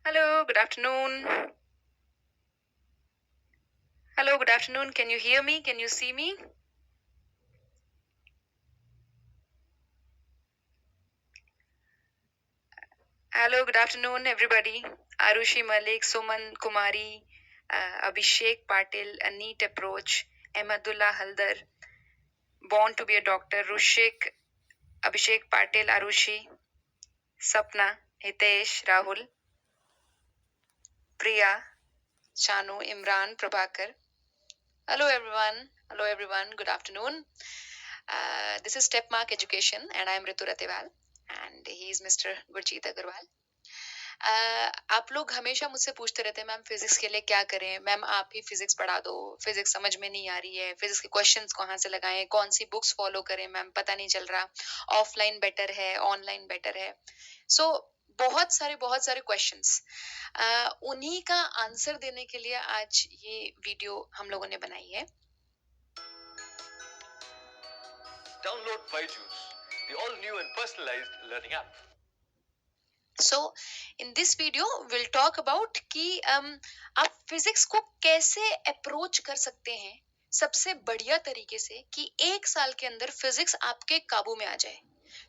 Hello, good afternoon. Hello, good afternoon. Can you hear me? Can you see me? Hello, good afternoon, everybody. Arushi Malik, Suman Kumari, Abhishek Patil, A Neat Approach, Ahmadullah Haldar, Born to be a Doctor, Rushik, Abhishek Patil, Arushi, Sapna, Hitesh, Rahul, Priya, Shanu, Imran, Prabhakar. Hello, everyone. Hello, everyone. Good afternoon. This is Stepmark Education, and I am Ritu Ratewal, and he is Mr. Gurjeet Agarwal. आप लोग हमेशा मुझसे पूछते रहते हैं ma'am physics के लिए क्या करें मैम आप ही फिजिक्स पढ़ा दो फिजिक्स समझ में नहीं आ रही है फिजिक्स के क्वेश्चंस कहाँ से लगाएं कौन सी बुक्स फॉलो करें मैम पता नहीं चल रहा ऑफलाइन बेटर है ऑनलाइन बेटर है सो बहुत सारे क्वेश्चंस उन्हीं का आंसर देने के लिए आज ये वीडियो हम लोगों ने बनाई है Download Byju's, the all-new and personalized learning app. So, in this video, we'll talk about कि आप फिजिक्स को कैसे अप्रोच कर सकते हैं सबसे बढ़िया तरीके से कि 1 साल के अंदर फिजिक्स आपके काबू में आ जाए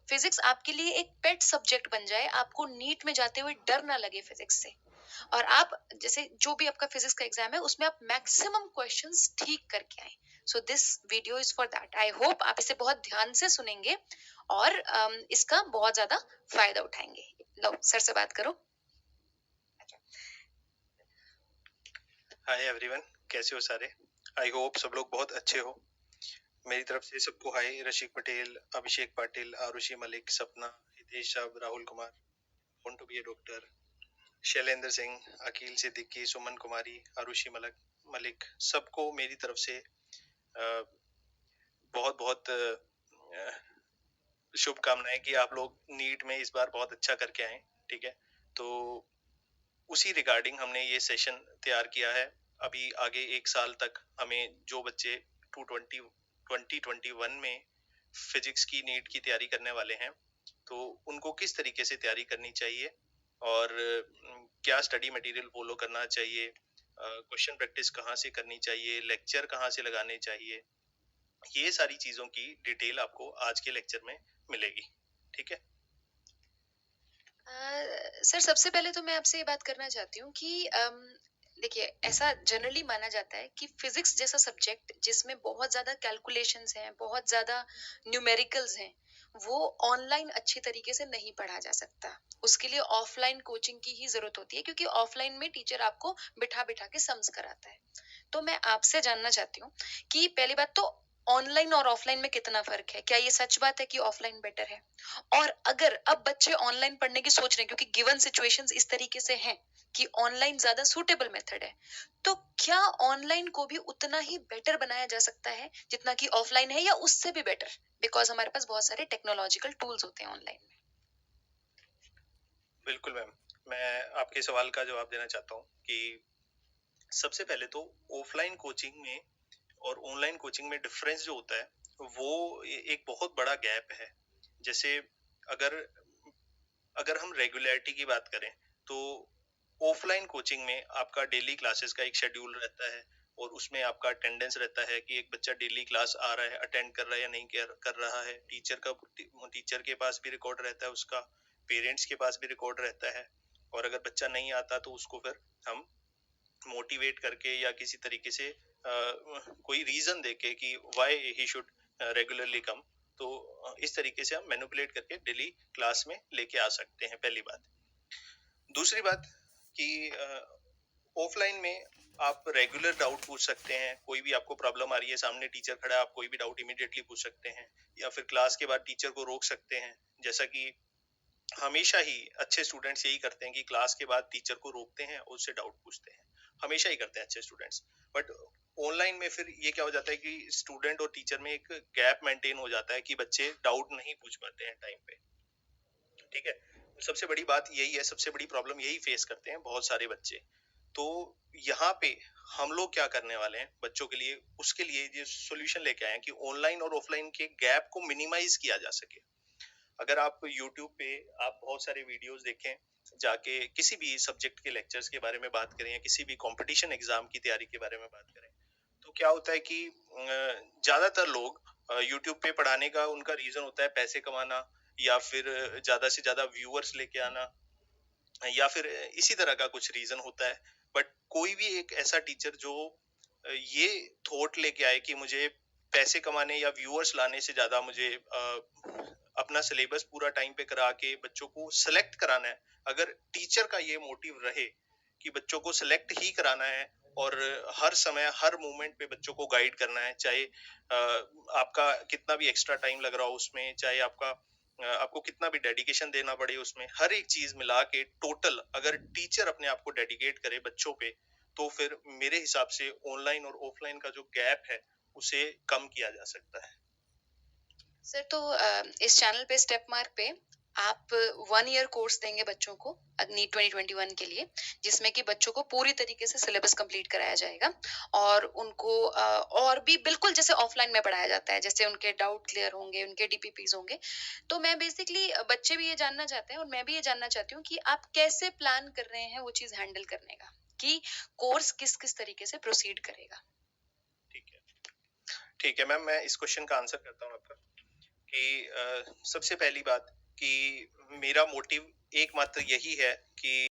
फिजिक्स आपके लिए एक पेट सब्जेक्ट बन जाए आपको नीट में जाते हुए डर ना लगे फिजिक्स से और आप जैसे जो भी आपका फिजिक्स का एग्जाम है उसमें आप मैक्सिमम क्वेश्चंस ठीक करके आए so this video is for that I hope आप इसे बहुत ध्यान से सुनेंगे और इसका बहुत ज्यादा फायदा उठाएंगे लो सर से बात करो हाय एवरीवन, कैसे हो सारे? आई होप सब लोग बहुत अच्छे हो। मेरी तरफ से सबको हाय। रशीक पटेल, अभिषेक Patil, Arushi Malik, Sapna, Hitesh sahab, Rahul Kumar, want to be a doctor, Shailendra Singh, Akil Siddiqui, Suman Kumari, Arushi Malik, सबको मेरी तरफ से बहुत बहुत शुभकामनाएं कि आप लोग नीट में इस बार बहुत अच्छा करके आए। ठीक है, तो उसी रिगार्डिंग हमने ये सेशन तैयार किया है। अभी आगे 1 साल तक हमें जो बच्चे 2021 में फिजिक्स की नीट की तैयारी करने वाले हैं तो उनको किस तरीके से तैयारी करनी चाहिए और क्या स्टडी मटेरियल फॉलो करना चाहिए, क्वेश्चन प्रैक्टिस कहाँ से करनी चाहिए, लेक्चर कहाँ से लगाने चाहिए, ये सारी चीजों की डिटेल आपको आज के लेक्चर में मिलेगी। ठीक है सर सबसे पहले तो मैं आपसे ये बात करना चाहती हूँ कि देखिए ऐसा जनरली माना जाता है कि फिजिक्स जैसा सब्जेक्ट जिसमें बहुत ज्यादा कैलकुलेशंस हैं बहुत ज्यादा न्यूमेरिकल्स हैं वो ऑनलाइन अच्छी तरीके से नहीं पढ़ा जा सकता उसके लिए ऑफलाइन कोचिंग की ही जरूरत होती है क्योंकि ऑफलाइन में टीचर आपको बिठा बिठा के सम्स कराता है तो मैं आपसे जानना चाहती हूँ कि पहली बात तो ऑनलाइन और ऑफलाइन में कितना फर्क है क्या ये सच बात है कि ऑफलाइन बेटर है और अगर अब बच्चे ऑनलाइन पढ़ने की सोच रहे हैं क्योंकि गिवन सिचुएशंस इस तरीके से हैं कि ऑनलाइन ज्यादा सूटेबल मेथड है तो क्या ऑनलाइन को भी उतना ही बेटर बनाया जा सकता है जितना कि ऑफलाइन है या उससे भी बेटर बिकॉज हमारे पास बहुत सारे टेक्नोलॉजिकल टूल्स होते हैं ऑनलाइन में बिल्कुल मैम, मैं आपके सवाल का जवाब देना चाहता हूँ कि सबसे पहले तो ऑफलाइन कोचिंग में और ऑनलाइन कोचिंग में डिफरेंस जो होता है वो एक बहुत बड़ा गैप है। जैसे अगर अगर हम रेगुलरिटी की बात करें तो ऑफलाइन कोचिंग में आपका डेली क्लासेस का एक शेड्यूल रहता है और उसमें आपका अटेंडेंस रहता है कि एक बच्चा डेली क्लास आ रहा है, अटेंड कर रहा है या नहीं कर रहा है। टीचर के पास भी रिकॉर्ड रहता है, उसका पेरेंट्स के पास भी रिकॉर्ड रहता है और अगर बच्चा नहीं आता तो उसको फिर हम मोटिवेट करके या किसी तरीके से कोई रीजन देके कि व्हाई ही शुड रेगुलरली कम, तो इस तरीके से हम मैनिपुलेट करके डेली क्लास में लेके आ सकते हैं। पहली बात। दूसरी बात कि ऑफलाइन में आप रेगुलर डाउट पूछ सकते हैं, कोई भी आपको प्रॉब्लम आ रही है, सामने टीचर खड़ा है, आप कोई भी डाउट इमीडिएटली पूछ सकते हैं या फिर क्लास के बाद टीचर को रोक सकते हैं। जैसा कि हमेशा ही अच्छे स्टूडेंट्स यही करते हैं कि क्लास के बाद टीचर को रोकते हैं और उससे डाउट पूछते हैं, हमेशा ही करते हैं अच्छे स्टूडेंट्स। बट ऑनलाइन में फिर ये क्या हो जाता है कि स्टूडेंट और टीचर में एक गैप मेंटेन हो जाता है कि बच्चे डाउट नहीं पूछ पाते हैं टाइम पे। ठीक है, सबसे बड़ी बात यही है, सबसे बड़ी प्रॉब्लम यही फेस करते हैं बहुत सारे बच्चे। तो यहाँ पे हम लोग क्या करने वाले हैं बच्चों के लिए, उसके लिए ये सॉल्यूशन लेके आए हैं कि ऑनलाइन और ऑफलाइन के गैप को मिनिमाइज किया जा सके। अगर आप YouTube पे आप बहुत सारे वीडियोस देखें जाके किसी भी सब्जेक्ट के लेक्चर्स के बारे में बात करें या किसी भी कंपटीशन एग्जाम की तैयारी के बारे में बात करें, तो क्या होता है कि ज्यादातर लोग यूट्यूब पे पढ़ाने का उनका रीजन होता है पैसे कमाना, या फिर ज्यादा से ज्यादा व्यूअर्स लेके आना, या फिर इसी तरह का कुछ रीजन होता है। बट कोई भी एक ऐसा टीचर जो ये थॉट लेके आए कि मुझे पैसे कमाने या व्यूअर्स लाने से ज्यादा मुझे अपना सिलेबस पूरा टाइम पे करा के बच्चों को सिलेक्ट कराना है। अगर टीचर का ये मोटिव रहे कि बच्चों को सिलेक्ट ही कराना है और हर समय हर मोमेंट पे बच्चों को गाइड करना है, चाहे आपका कितना भी एक्स्ट्रा टाइम लग रहा हो उसमें, चाहे आपको कितना भी डेडिकेशन देना पड़े उसमें, हर एक चीज मिला के टोटल अगर टीचर अपने आप को डेडिकेट करे बच्चों पे, तो फिर मेरे हिसाब से ऑनलाइन और ऑफलाइन का जो गैप है उसे कम किया जा सकता है। सर तो इस चैनल पे स्टेप मार्क पे आप 1 ईयर कोर्स देंगे बच्चों को अग्नि 2021 के लिए, जिसमें कि बच्चों को पूरी तरीके से सिलेबस कंप्लीट कराया जाएगा और उनको और भी बिल्कुल जैसे ऑफलाइन में पढ़ाया जाता है, जैसे उनके डाउट क्लियर होंगे, उनके डीपीपीज होंगे। तो मैं बेसिकली बच्चे भी ये जानना चाहते हैं और मैं भी ये जानना चाहती हूँ कि आप कैसे प्लान कर रहे हैं वो चीज हैंडल करने का, कि कोर्स किस किस तरीके से प्रोसीड करेगा। ठीक है, ठीक है मैम, मैं इस क्वेश्चन का आंसर करता हूँ आपका कि सबसे पहली बात कि मेरा मोटिव एकमात्र यही है कि